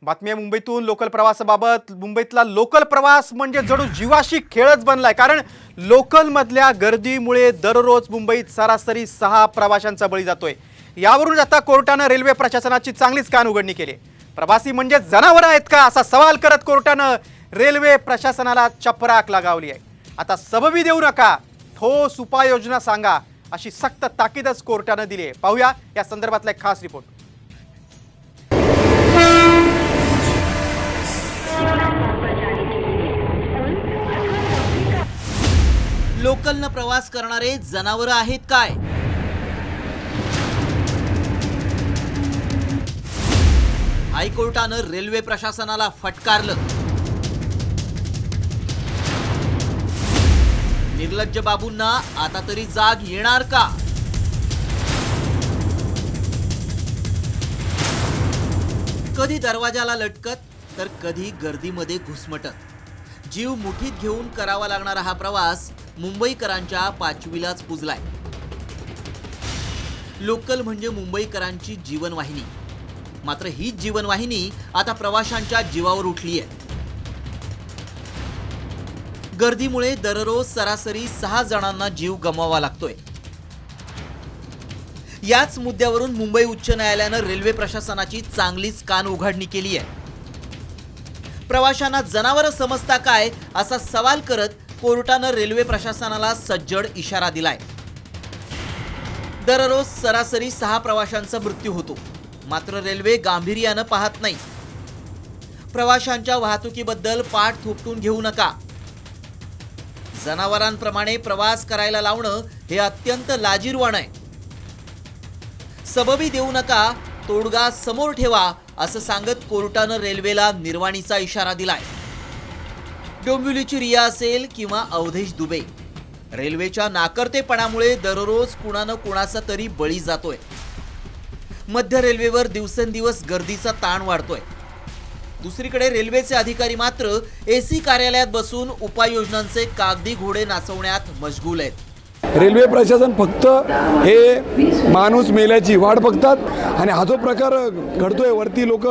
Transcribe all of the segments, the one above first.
बातमी आहे मुंबईतून लोकल प्रवासाबाबत। मुंबईतला लोकल प्रवास म्हणजे जणू जीवाशी खेळच बनलाय, कारण लोकल मधल्या गर्दीमुळे दररोज मुंबईत सरासरी 6 प्रवाशांचा बळी जातोय। यावरून आता कोर्टाने रेल्वे प्रशासनाची चांगलीच कान उघडणी केली। प्रवासी म्हणजे जनावर आहेत का असा सवाल करत कोर्टाने रेल्वे प्रशासनाला चपराक लगावली आहे। आता सबबी देऊ नका, ठोस उपाययोजना सांगा अशी सक्त ताकीदच कोर्टाने दिली आहे। पाहूया या संदर्भातला एक खास रिपोर्ट। लोकलनं प्रवास करणारे जनावर आहेत काय? हायकोर्टानं रेल्वे प्रशासनाला फटकारलं। निर्लज्ज बाबूंना आता तरी जाग येणार का? कधी दरवाजाला लटकत तर कधी गर्दीमध्ये घुसमटत जीव मुठीत घेऊन करावा लागणारा हा प्रवास मुंबईकरांच्या पाचवीलाच पुजलाय। लोकल म्हणजे मुंबईकरांची जीवनवाहिनी, मात्र ही जीवनवाहिनी आता प्रवाशांच्या जीवावर उठली आहे। गर्दीमुळे दररोज सरासरी 6 जणांना जीव गमवावा लागतोय। याच मुद्द्यावरून मुंबई उच्च न्यायालयानं रेल्वे प्रशासनाची चांगलीच कान उघडणी केली आहे। प्रवाशांना जनावर समजता काय असा सवाल करत कोर्टानं रेल्वे प्रशासनाला सज्जड इशारा दिलाय। दररोज सरासरी 6 प्रवाशांचा मृत्यू होतो, मात्र रेल्वे गांभीर्यानं पाहत नाही। प्रवाशांच्या वाहतुकीबद्दल पाठ थोपटून घेऊ नका। जनावरांप्रमाणे प्रवास करायला लावणं हे अत्यंत लाजिरवाणं आहे। सबबी देऊ नका, तोडगा समोर ठेवा असं सांगत कोर्टानं रेल्वेला निर्वाणीचा इशारा दिलाय। डोंबिवलीची रिया असेल किंवा अवधेश दुबे, रेल्वेच्या नाकर्तेपणामुळे दररोज कुणानं कुणाचा तरी बळी जातोय। मध्य रेल्वेवर दिवसेंदिवस गर्दीचा ताण वाढतोय। दुसरीकडे रेल्वेचे अधिकारी मात्र एसी कार्यालयात बसून उपाययोजनांचे कागदी घोडे नाचवण्यात मशगूल आहेत। रेल्वे प्रशासन फक्त हे माणूस मेल्याची वाट बघतात आणि हा जो प्रकार घडतोय, वरती लोक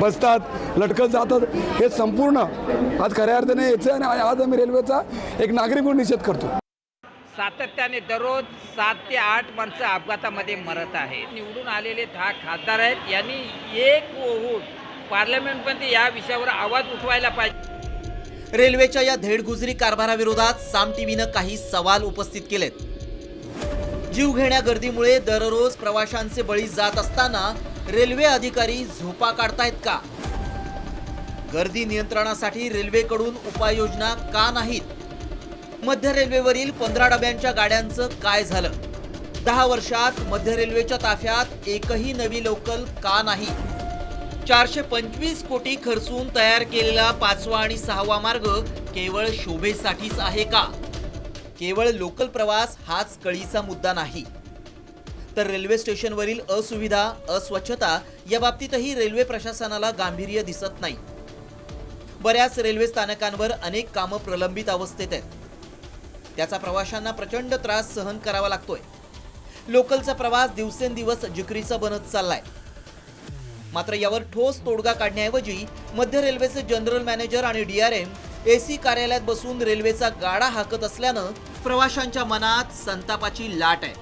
बसतात, लटकत जातात, हे संपूर्ण आज खऱ्या अर्थाने याचे आणि आज आम्ही रेल्वेचा एक नागरिक म्हणून निषेध करतो। सातत्याने दररोज 7 ते 8 माणसं अपघातामध्ये मरत आहेत। निवडून आलेले 10 खासदार आहेत, यांनी एक होऊन पार्लमेंटमध्ये या विषयावर आवाज उठवायला पाहिजे। रेल्वेच्या या धेडगुजरी कारभाराविरोधात साम टीव्हीनं काही सवाल उपस्थित केलेत। जीवघेण्या गर्दीमुळे दररोज प्रवाशांचे बळी जात असताना रेल्वे अधिकारी झोपा काढतायत का? गर्दी नियंत्रणासाठी रेल्वेकडून उपाययोजना का नाहीत? मध्य रेल्वेवरील 15 डब्यांच्या गाड्यांचं काय झालं? 10 वर्षात मध्य रेल्वेच्या ताफ्यात एकही नवी लोकल का नाही? 425 कोटी खर्चून तयार केलेला 5वा आणि 6वा मार्ग केवळ शोभेसाठीच आहे का? केवळ लोकल प्रवास हाच कळीचा मुद्दा नाही, तर रेल्वे स्टेशनवरील असुविधा, अस्वच्छता या बाबतीतही रेल्वे प्रशासनाला गांभीर्य दिसत नाही। बऱ्याच रेल्वे स्थानकांवर अनेक कामं प्रलंबित अवस्थेत आहेत, त्याचा प्रवाशांना प्रचंड त्रास सहन करावा लागतोय। लोकलचा प्रवास दिवसेंदिवस जिकरीचा बनत चाललाय, मात्र यावर ठोस तोडगा काढण्याऐवजी मध्य रेल्वेचे जनरल मॅनेजर आणि डीआरएम एसी कार्यालयात बसून रेल्वेचा गाडा हाकत असल्यानं प्रवाशांच्या मनात संतापाची लाट आहे।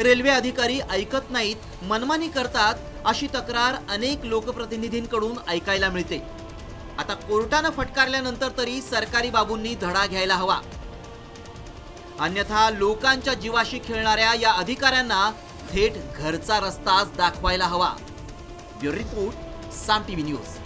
रेल्वे अधिकारी ऐकत नाहीत, मनमानी करतात अशी तक्रार अनेक लोकप्रतिनिधींकडून ऐकायला मिळते। आता कोर्टानं फटकारल्यानंतर तरी सरकारी बाबूंनी धडा घ्यायला हवा, अन्यथा लोकांच्या जीवाशी खेळणाऱ्या या अधिकाऱ्यांना थेट घरचा रस्ताच दाखवायला हवा। ब्युरो रिपोर्ट, साम टीव्ही न्यूज।